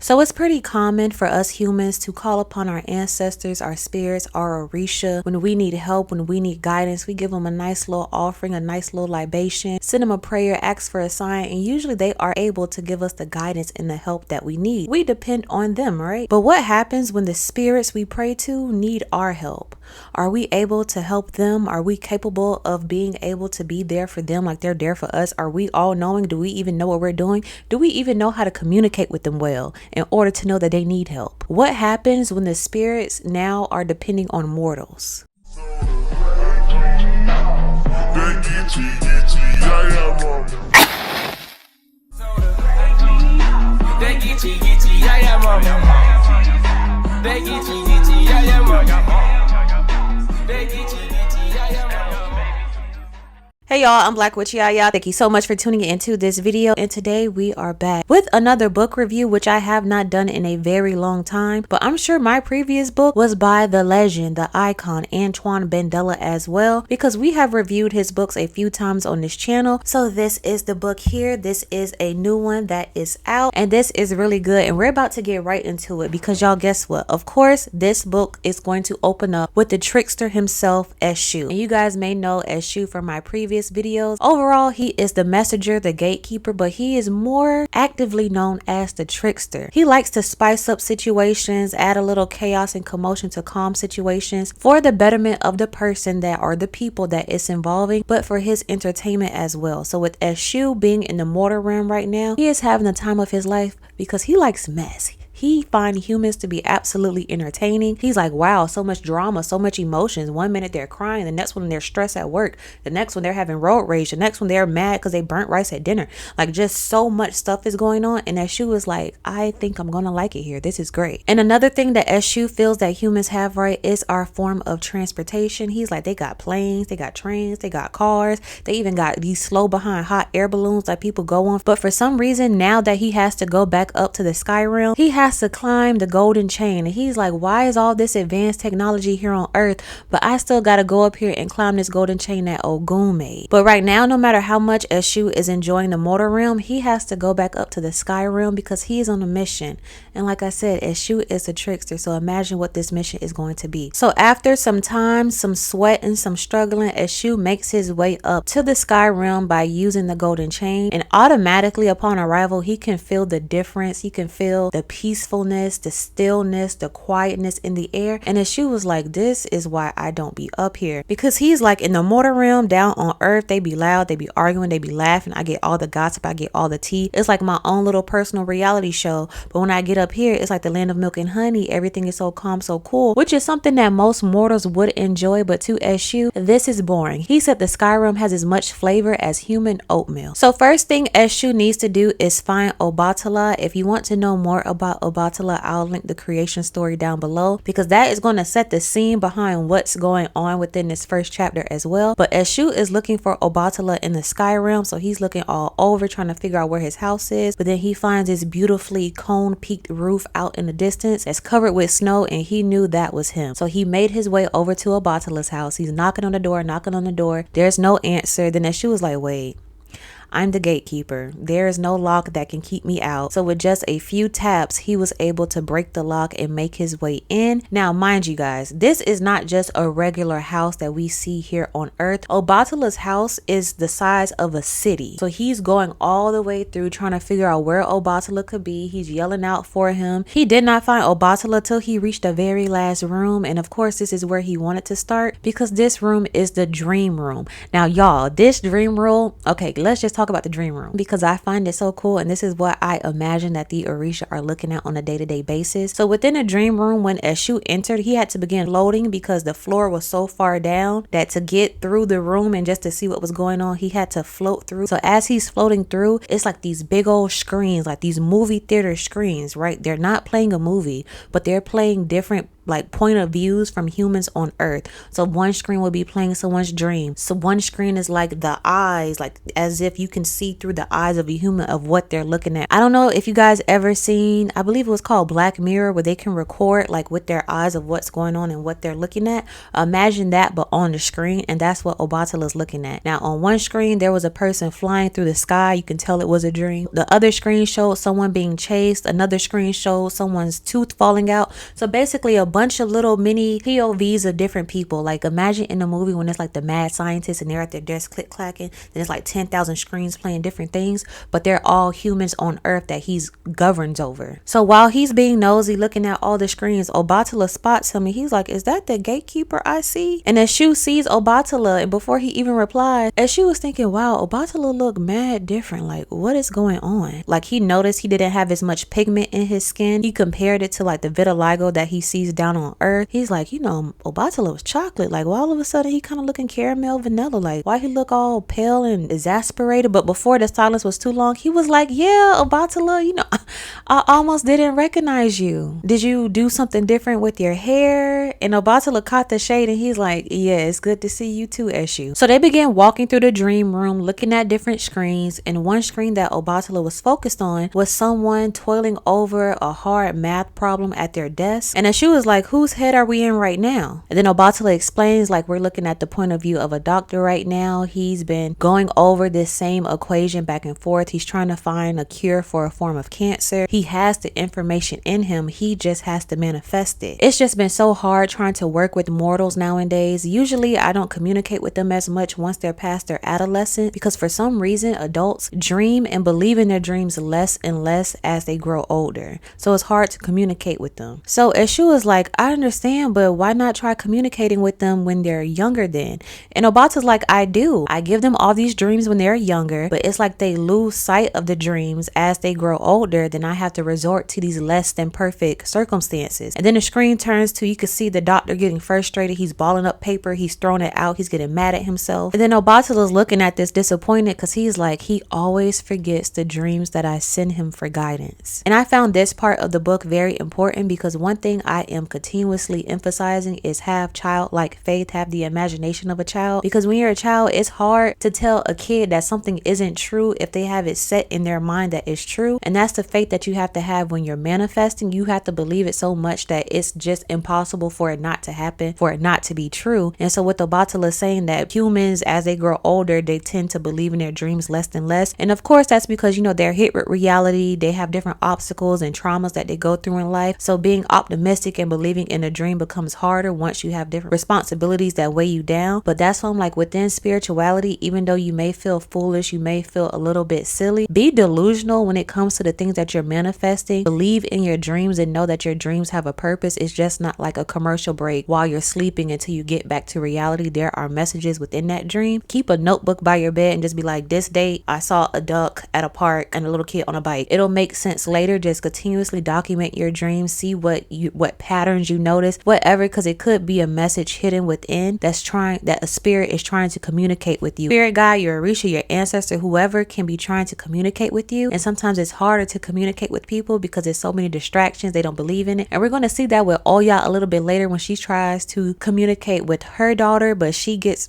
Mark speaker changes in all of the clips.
Speaker 1: So it's pretty common for us humans to call upon our ancestors, our spirits, our Orisha. When we need help, when we need guidance, we give them a nice little offering, a nice little libation, send them a prayer, ask for a sign, and usually they are able to give us the guidance and the help that we need. We depend on them, right? But what happens when the spirits we pray to need our help? Are we able to help them? Are we capable of being able to be there for them like they're there for us? Are we all knowing? Do we even know what we're doing? Do we even know how to communicate with them well in order to know that they need help? What happens when the spirits now are depending on mortals? Hey y'all, I'm BlaqueWitchYaya. Thank you so much for tuning into this video, and today we are back with another book review, which I have not done in a very long time, but I'm sure my previous book was by the legend, the icon, Antoine Bandele as well, because we have reviewed his books a few times on this channel. So this is the book here. This is a new one that is out, and this is really good, and we're about to get right into it because y'all, guess what? Of course, this book is going to open up with the trickster himself, Eshu. And you guys may know Eshu from my previous videos. Overall, he is the messenger, the gatekeeper, but he is more actively known as the trickster. He likes to spice up situations, add a little chaos and commotion to calm situations for the betterment of the person that or the people that it's involving, but for his entertainment as well. So with Eshu being in the mortal realm right now, he is having the time of his life because he likes mess. He finds humans to be absolutely entertaining. He's like, wow, so much drama, so much emotions. One minute they're crying, the next one they're stressed at work, the next one they're having road rage, the next one they're mad because they burnt rice at dinner. Like, just so much stuff is going on. And Eshu is like, I think I'm gonna like it here. This is great. And another thing that Eshu feels that humans have, right, is our form of transportation. He's like, they got planes, they got trains, they got cars, they even got these slow behind hot air balloons that people go on. But for some reason, now that he has to go back up to the sky realm, he has to climb the golden chain. And he's like, why is all this advanced technology here on earth, but I still gotta go up here and climb this golden chain that Ogun made? But right now, no matter how much Eshu is enjoying the mortal realm, he has to go back up to the sky realm because he's on a mission. And like I said, Eshu is a trickster, so imagine what this mission is going to be. So after some time, some sweat, and some struggling, Eshu makes his way up to the sky realm by using the golden chain, and automatically upon arrival, he can feel the difference. He can feel the peacefulness, the stillness, the quietness in the air. And Eshu was like, this is why I don't be up here, because he's like, in the mortal realm down on earth, they be loud, they be arguing, they be laughing, I get all the gossip, I get all the tea. It's like my own little personal reality show. But when I get up here, it's like the land of milk and honey. Everything is so calm, so cool, which is something that most mortals would enjoy. But to Eshu, this is boring. He said the sky realm has as much flavor as human oatmeal. So first thing Eshu needs to do is find Obatala. If you want to know more about Obatala, I'll link the creation story down below, because that is going to set the scene behind what's going on within this first chapter as well. But Eshu is looking for Obatala in the sky realm, so he's looking all over trying to figure out where his house is. But then he finds this beautifully cone peaked roof out in the distance that's covered with snow, and he knew that was him. So he made his way over to Obatala's house. He's knocking on the door, knocking on the door. There's no answer. Then Eshu was like, wait, I'm the gatekeeper. There is no lock that can keep me out. So with just a few taps, he was able to break the lock and make his way in. Now, mind you guys, this is not just a regular house that we see here on earth. Obatala's house is the size of a city. So he's going all the way through trying to figure out where Obatala could be. He's yelling out for him. He did not find Obatala till he reached the very last room. And of course, this is where he wanted to start, because this room is the dream room. Now, y'all, this dream room, okay, let's just talk about the dream room, because I find it so cool, and this is what I imagine that the Orisha are looking at on a day-to-day basis. So within the dream room, when Eshu entered, he had to begin floating because the floor was so far down that to get through the room and just to see what was going on, he had to float through. So as he's floating through, it's like these big old screens, like these movie theater screens, right? They're not playing a movie, but they're playing different like point of views from humans on Earth. So one screen will be playing someone's dream. So one screen is like the eyes, like as if you can see through the eyes of a human of what they're looking at. I don't know if you guys ever seen, I believe it was called Black Mirror, where they can record like with their eyes of what's going on and what they're looking at. Imagine that, but on the screen, and that's what Obatala is looking at. Now on one screen there was a person flying through the sky. You can tell it was a dream. The other screen showed someone being chased. Another screen showed someone's tooth falling out. So basically a bunch of little mini POVs of different people. Like imagine in the movie when it's like the mad scientists and they're at their desk click clacking, then it's like 10,000 screens playing different things, but they're all humans on Earth that he's governs over. So while he's being nosy looking at all the screens, Obatala spots him and he's like, is that the gatekeeper I see? And Eshu sees Obatala, and before he even replied, Eshu was thinking, wow, Obatala look mad different. Like, what is going on? Like, he noticed he didn't have as much pigment in his skin. He compared it to like the vitiligo that he sees down on Earth. He's like, you know, Obatala was chocolate. Like, why all of a sudden he kind of looking caramel vanilla? Like, why he look all pale and exasperated? But before the silence was too long, he was like, yeah, Obatala, you know, I almost didn't recognize you. Did you do something different with your hair? And Obatala caught the shade and he's like, yeah, it's good to see you too, Eshu. So they began walking through the dream room, looking at different screens, and one screen that Obatala was focused on was someone toiling over a hard math problem at their desk. And Eshu was like, whose head are we in right now? And then Obatala explains, like, we're looking at the point of view of a doctor right now. He's been going over this same equation back and forth. He's trying to find a cure for a form of cancer. He has the information in him. He just has to manifest it. It's just been so hard trying to work with mortals nowadays. Usually I don't communicate with them as much once they're past their adolescent, because for some reason adults dream and believe in their dreams less and less as they grow older. So it's hard to communicate with them. So Eshu is like, I understand, but why not try communicating with them when they're younger then? And Obata's like, I do. I give them all these dreams when they're younger, but it's like they lose sight of the dreams as they grow older. Then I have to resort to these less than perfect circumstances. And then the screen turns to, you can see the doctor getting frustrated. He's balling up paper. He's throwing it out. He's getting mad at himself. And then Obatala's looking at this disappointed because he's like, he always forgets the dreams that I send him for guidance. And I found this part of the book very important because one thing I am continuously emphasizing is have childlike faith, have the imagination of a child. Because when you're a child, it's hard to tell a kid that something isn't true if they have it set in their mind that it's true. And that's the faith that you have to have when you're manifesting. You have to believe it so much that it's just impossible for it not to happen, for it not to be true. And so with Obatala saying that humans, as they grow older, they tend to believe in their dreams less and less. And of course, that's because, you know, they're hit with reality. They have different obstacles and traumas that they go through in life. So being optimistic and believing in a dream becomes harder once you have different responsibilities that weigh you down. But that's why I'm like, within spirituality, even though you may feel foolish, you may feel a little bit silly, be delusional when it comes to the things that you're manifesting. Believe in your dreams and know that your dreams have a purpose. It's just not like a commercial break while you're sleeping until you get back to reality. There are messages within that dream. Keep a notebook by your bed and just be like, this date I saw a duck at a park and a little kid on a bike. It'll make sense later. Just continuously document your dreams, see what patterns you notice, whatever, because it could be a message hidden within that a spirit is trying to communicate with you. Spirit guide, your Orisha, your ancestor, whoever can be trying to communicate with you. And sometimes it's harder to communicate with people because there's so many distractions. They don't believe in it. And we're going to see that with Oya a little bit later when she tries to communicate with her daughter, but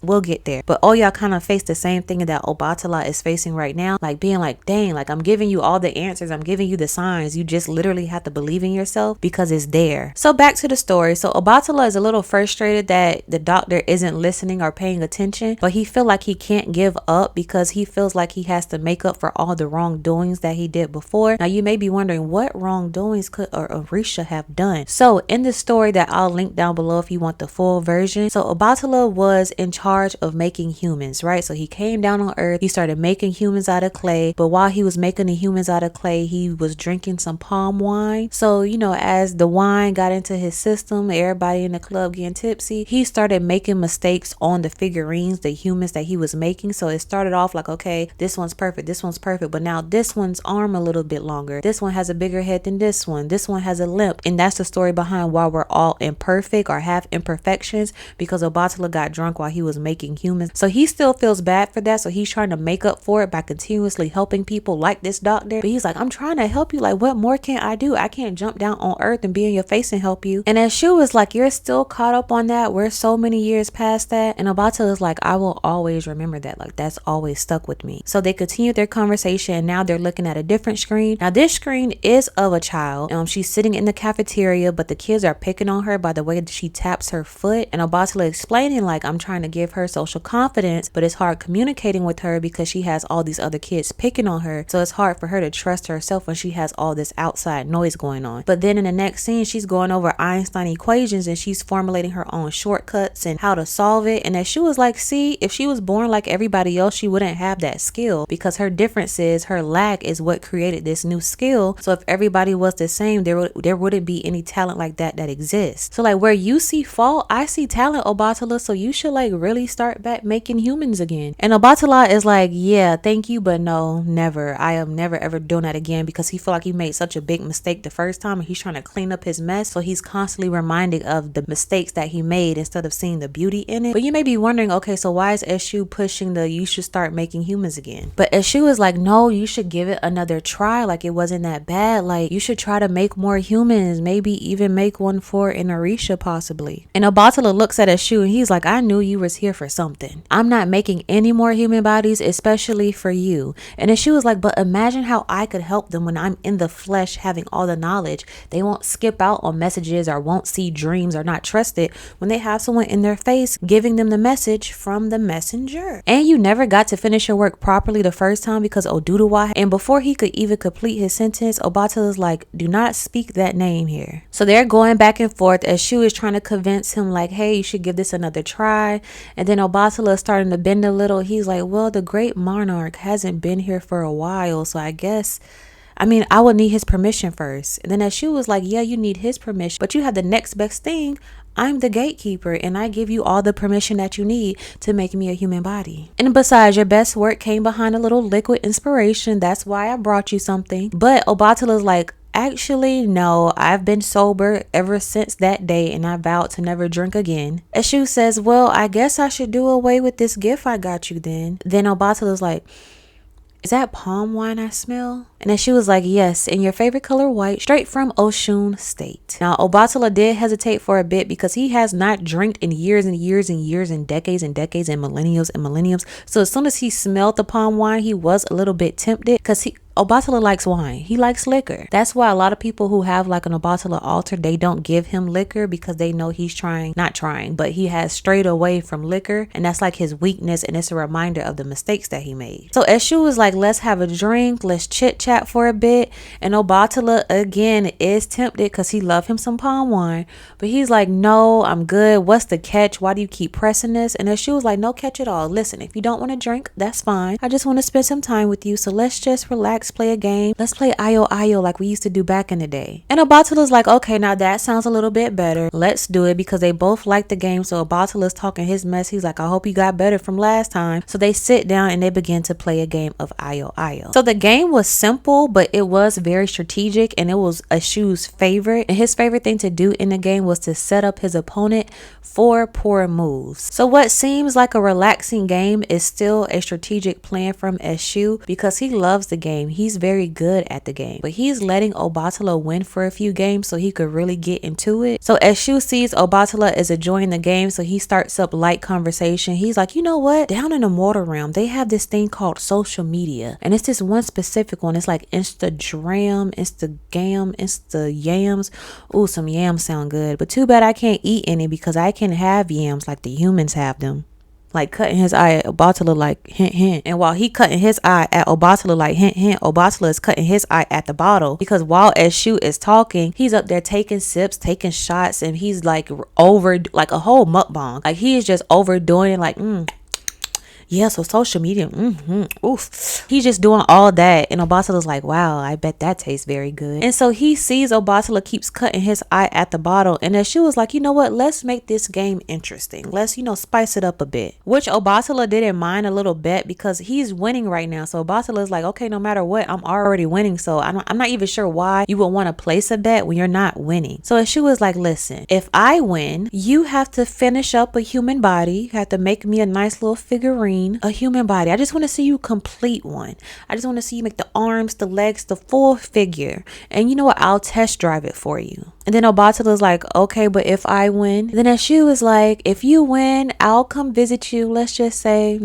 Speaker 1: we'll get there. But Oya kind of faced the same thing that Obatala is facing right now, like being like, dang, like I'm giving you all the answers, I'm giving you the signs, you just literally have to believe in yourself because it's there. So back to the story. So Obatala is a little frustrated that the doctor isn't listening or paying attention, but he feel like he can't give up because he feels like he has to make up for all the wrongdoings that he did before. Now you may be wondering, what wrongdoings could Orisha have done? So in the story that I'll link down below if you want the full version, so Obatala was in charge of making humans, right? So he came down on Earth, he started making humans out of clay, but while he was making the humans out of clay, he was drinking some palm wine. So, you know, as the wine got into his system, everybody in the club getting tipsy, he started making mistakes on the figurines, the humans that he was making. So it started off like, okay, this one's perfect, but now this one's arm a little bit longer, this one has a bigger head than this one has a limp. And that's the story behind why we're all imperfect or have imperfections, because Obatala got drunk while he was making humans. So he still feels bad for that, so he's trying to make up for it by continuously helping people like this doctor. But he's like, I'm trying to help you, like what more can I do? I can't jump down on Earth and be in your face and help you. you. And Eshu was like, you're still caught up on that? We're so many years past that. And Obatala is like, I will always remember that. Like, that's always stuck with me. So they continued their conversation, and now they're looking at a different screen. Now this screen is of a child. She's sitting in the cafeteria, but the kids are picking on her by the way that she taps her foot. And Obatala explaining like, I'm trying to give her social confidence, but it's hard communicating with her because she has all these other kids picking on her. So it's hard for her to trust herself when she has all this outside noise going on. But then in the next scene, she's going over Einstein equations and she's formulating her own shortcuts and how to solve it. And as she was like, see, if she was born like everybody else, she wouldn't have that skill, because her difference is her lack is what created this new skill. So if everybody was the same, there wouldn't be any talent like that exists. So like, where you see fault, I see talent, Obatala. So you should like really start back making humans again. And Obatala is like, yeah, thank you, but no, never. I am never ever doing that again, because he feel like he made such a big mistake the first time and he's trying to clean up his mess. So he's constantly reminding of the mistakes that he made instead of seeing the beauty in it. But you may be wondering, okay, so why is Eshu pushing the you should start making humans again? But Eshu is like, no, you should give it another try. Like, it wasn't that bad. Like, you should try to make more humans, maybe even make one for an Orisha possibly. And Obatala looks at Eshu and he's like, I knew you was here for something. I'm not making any more human bodies, especially for you. And Eshu is like, but imagine how I could help them when I'm in the flesh having all the knowledge. They won't skip out on messages or won't see dreams or not trust it when they have someone in their face giving them the message from the messenger. And you never got to finish your work properly the first time because Oduduwa. And before he could even complete his sentence, Obatala is like, do not speak that name here. So they're going back and forth as Shu is trying to convince him like, hey, you should give this another try. And then Obatala is starting to bend a little. He's like, well, the great monarch hasn't been here for a while, so I guess I would need his permission first. And then Eshu was like, yeah, you need his permission, but you have the next best thing. I'm the gatekeeper and I give you all the permission that you need to make me a human body. And besides, your best work came behind a little liquid inspiration. That's why I brought you something. But Obatala's like, actually, no, I've been sober ever since that day and I vowed to never drink again. Eshu says, well, I guess I should do away with this gift I got you then. Then Obatala's like, is that palm wine I smell? And then she was like, yes, in your favorite color white, straight from Oshun State. Now, Obatala did hesitate for a bit because he has not drank in years and years and years and decades and decades and millenniums. So as soon as he smelled the palm wine, he was a little bit tempted because Obatala likes wine. He likes liquor. That's why a lot of people who have like an Obatala altar, they don't give him liquor because they know he's but he has strayed away from liquor, and that's like his weakness, and it's a reminder of the mistakes that he made. So Eshu was like, let's have a drink, let's chit chat for a bit. And Obatala again is tempted because he loved him some palm wine, but he's like, no, I'm good. What's the catch? Why do you keep pressing this? And Eshu was like, no catch at all. Listen, if you don't want to drink, that's fine. I just want to spend some time with you, so let's just relax, play a game. Let's play Ayo Ayo like we used to do back in the day. And Obatala's like, okay, now that sounds a little bit better. Let's do it, because they both like the game. So Obatala's talking his mess. He's like, I hope you got better from last time. So they sit down and they begin to play a game of Ayo Ayo. So the game was simple, but it was very strategic, and it was Eshu's favorite. And his favorite thing to do in the game was to set up his opponent for poor moves. So what seems like a relaxing game is still a strategic plan from Eshu, because he loves the game. He's very good at the game, but he's letting Obatala win for a few games so he could really get into it. So Eshu sees Obatala is enjoying the game, so he starts up light conversation. He's like, you know what? Down in the mortal realm, they have this thing called social media, and it's this one specific one. It's like Instagram, Insta-yams. Ooh, some yams sound good, but too bad I can't eat any because I can have yams like the humans have them. Like cutting his eye at Obatala like hint hint. And while he cutting his eye at Obatala like hint hint, Obatala is cutting his eye at the bottle, because while Eshu is talking, he's up there taking sips, taking shots, and he's like over like a whole mukbang. Like he is just overdoing it, like yeah, so social media, oof. He's just doing all that, and Obatala's like, wow, I bet that tastes very good. And so he sees Obatala keeps cutting his eye at the bottle, and Eshu was like, you know what, let's make this game interesting. Let's, spice it up a bit. Which Obatala didn't mind a little bit, because he's winning right now. So Obatala's like, okay, no matter what, I'm already winning, so I'm not even sure why you would want to place a bet when you're not winning. So Eshu was like, listen, if I win, you have to finish up a human body. You have to make me a nice little figurine, a human body. I just want to see you complete one. I just want to see you make the arms, the legs, the full figure. And you know what? I'll test drive it for you. And then Obatala's like, okay, but if I win? Then Eshu is like, if you win, I'll come visit you, let's just say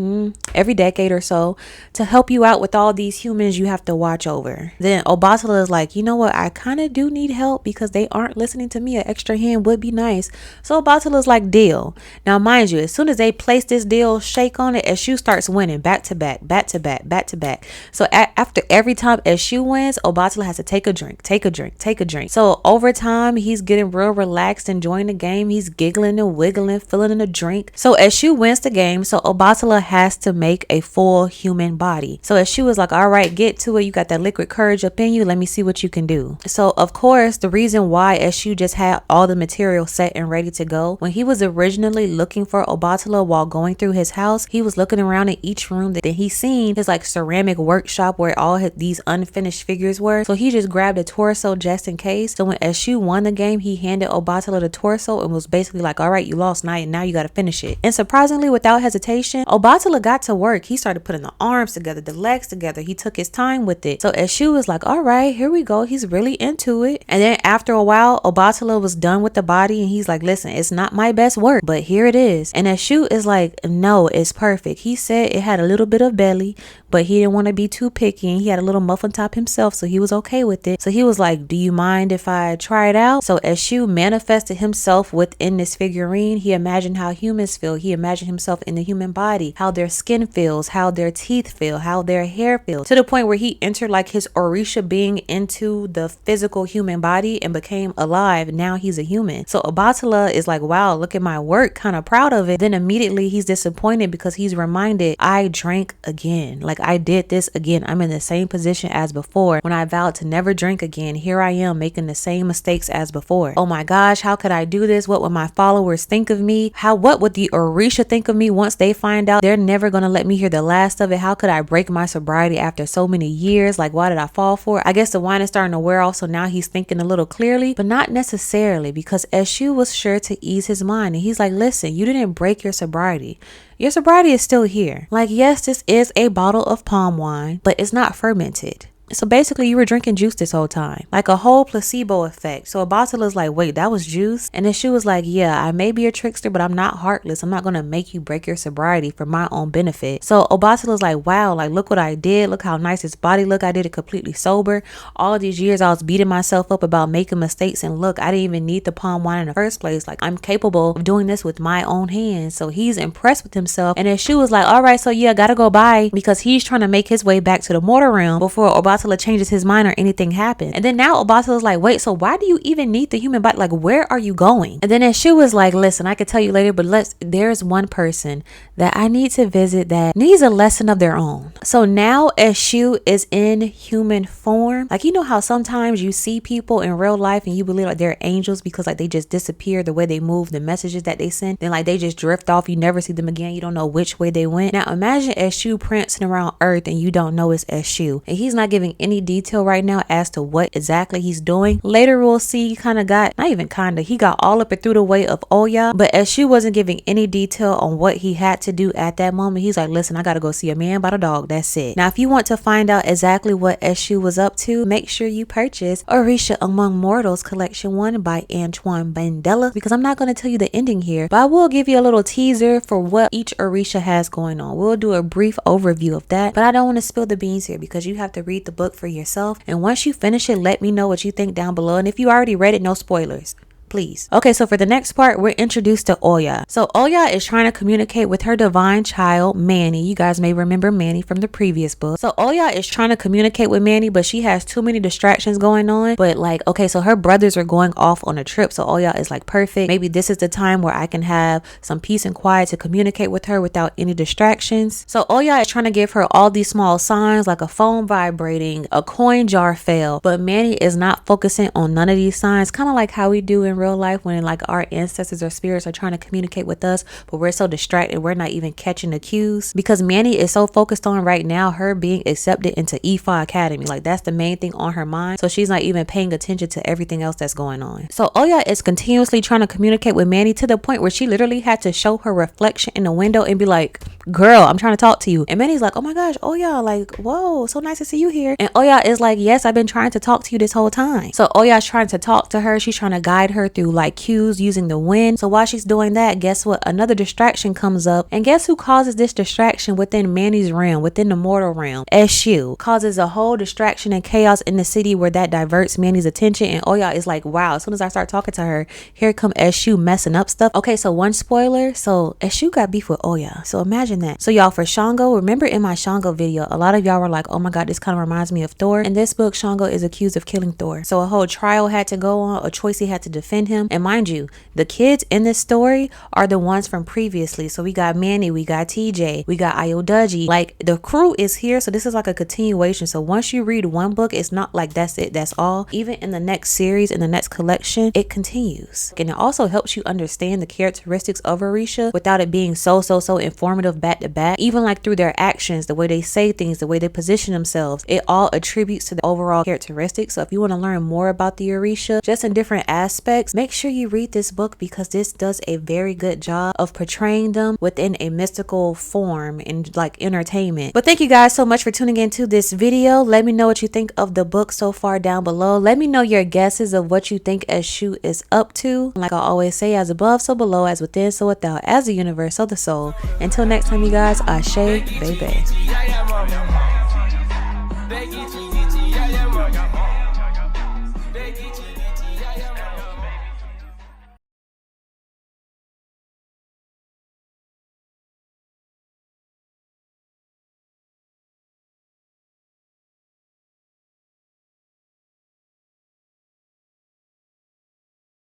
Speaker 1: every decade or so, to help you out with all these humans you have to watch over. Then Obatala is like, you know what, I kind of do need help because they aren't listening to me. An extra hand would be nice. So Obatala's like, deal. Now mind you, as soon as they place this deal shake on it, Eshu starts winning back to back, back to back, back to back. So after every time Eshu wins, Obatala has to take a drink, take a drink, take a drink. So over time, he's getting real relaxed, enjoying the game. He's giggling and wiggling, filling in a drink. So Eshu wins the game. So Obatala has to make a full human body. So Eshu is like, all right, get to it. You got that liquid courage up in you. Let me see what you can do. So of course, the reason why Eshu just had all the material set and ready to go, when he was originally looking for Obatala while going through his house, he was looking around in each room that he seen his like ceramic workshop where all these unfinished figures were. So he just grabbed a torso just in case. So when Eshu won the game, he handed Obatala the torso and was basically like, all right, you lost night, now you got to finish it. And surprisingly, without hesitation, Obatala got to work. He started putting the arms together, the legs together. He took his time with it. So Eshu was like, all right, here we go. He's really into it. And then after a while, Obatala was done with the body and he's like, listen, it's not my best work, but here it is. And Eshu is like, no, it's perfect. He said it had a little bit of belly, but he didn't want to be too picky, and he had a little muffin top himself, so he was okay with it. So he was like, do you mind if I try it out? So Eshu manifested himself within this figurine. He imagined how humans feel. He imagined himself in the human body, how their skin feels, how their teeth feel, how their hair feels, to the point where he entered like his Orisha being into the physical human body and became alive. Now he's a human. So Obatala is like, wow, look at my work, kind of proud of it. Then immediately he's disappointed because he's reminded, I drank again. Like, I did this again. I'm in the same position as before when I vowed to never drink again. Here I am making the same mistakes as before. Oh my gosh, how could I do this? What would my followers think of me? What would the Orisha think of me once they find out? They're never gonna let me hear the last of it. How could I break my sobriety after so many years? Like, why did I fall for it? I guess the wine is starting to wear off, so now he's thinking a little clearly, but not necessarily, because Eshu was sure to ease his mind, and he's like, listen, you didn't break your sobriety. Your sobriety is still here. Like, yes, this is a bottle of palm wine, but it's not fermented. So basically you were drinking juice this whole time, like a whole placebo effect. So Obatala's like, wait, that was juice? And then she was like, yeah, I may be a trickster, but I'm not heartless. I'm not going to make you break your sobriety for my own benefit. So Obatala's like, wow, like, look what I did. Look how nice his body looked. I did it completely sober. All these years I was beating myself up about making mistakes, and look, I didn't even need the palm wine in the first place. Like, I'm capable of doing this with my own hands. So he's impressed with himself. And then she was like, all right, so yeah, gotta go bye, because he's trying to make his way back to the mortar realm before Obatala changes his mind or anything happens. And then now Obatala's like, wait, so why do you even need the human body? Like, where are you going? And then Eshu was like, listen, I could tell you later, but there's one person that I need to visit that needs a lesson of their own. So now Eshu is in human form. Like, you know how sometimes you see people in real life and you believe like they're angels because like they just disappear, the way they move, the messages that they send, then like they just drift off. You never see them again. You don't know which way they went. Now imagine Eshu prancing around Earth and you don't know it's Eshu, and he's not giving any detail right now as to what exactly he's doing. Later we'll see he he got all up and through the way of Oya, but Eshu wasn't giving any detail on what he had to do at that moment. He's like, listen, I gotta go see a man about a dog. That's it. Now if you want to find out exactly what Eshu was up to, make sure you purchase Orisha Among Mortals Collection 1 by Antoine Bandele, because I'm not going to tell you the ending here, but I will give you a little teaser for what each Orisha has going on. We'll do a brief overview of that, but I don't want to spill the beans here because you have to read the book for yourself. And once you finish it, let me know what you think down below. And if you already read it, no spoilers, please. Okay, so for the next part, we're introduced to Oya. So Oya is trying to communicate with her divine child, Manny. You guys may remember Manny from the previous book. So Oya is trying to communicate with Manny, but she has too many distractions going on. But like, okay, so her brothers are going off on a trip. So Oya is like, perfect. Maybe this is the time where I can have some peace and quiet to communicate with her without any distractions. So Oya is trying to give her all these small signs, like a phone vibrating, a coin jar fell. But Manny is not focusing on none of these signs, kind of like how we do in real real life when like our ancestors or spirits are trying to communicate with us, but we're so distracted we're not even catching the cues, because Manny is so focused on right now her being accepted into Ifa Academy. Like that's the main thing on her mind, so she's not even paying attention to everything else that's going on. So Oya is continuously trying to communicate with Manny to the point where she literally had to show her reflection in the window and be like, girl, I'm trying to talk to you. And Manny's like, oh my gosh, Oya, like, whoa, so nice to see you here. And Oya is like, yes, I've been trying to talk to you this whole time. So Oya's trying to talk to her. She's trying to guide her through like cues using the wind. So while she's doing that, guess what? Another distraction comes up. And guess who causes this distraction within Manny's realm, within the mortal realm? Eshu causes a whole distraction and chaos in the city where that diverts Manny's attention. And Oya is like, wow, as soon as I start talking to her, here come Eshu messing up stuff. Okay, so one spoiler. So Eshu got beef with Oya. So imagine that. So y'all, for Shango, remember in my Shango video, a lot of y'all were like, oh my god, this kind of reminds me of Thor. In this book, Shango is accused of killing Thor. So a whole trial had to go on, a choice he had to defend him. And mind you, the kids in this story are the ones from previously. So we got Manny, we got TJ, we got Ayodaji. Like the crew is here. So this is like a continuation. So once you read one book, it's not like that's it, that's all. Even in the next series, in the next collection, it continues. And it also helps you understand the characteristics of Orisha without it being so informative back to back. Even like through their actions, the way they say things, the way they position themselves, it all attributes to the overall characteristics. So if you want to learn more about the Orisha, just in different aspects, make sure you read this book, because this does a very good job of portraying them within a mystical form and like entertainment. But thank you guys so much for tuning into this video. Let me know what you think of the book so far down below. Let me know your guesses of what you think Eshu is up to. Like I always say, as above so below, as within so without, as the universe so the soul. Until next time you guys, Ashe, baby.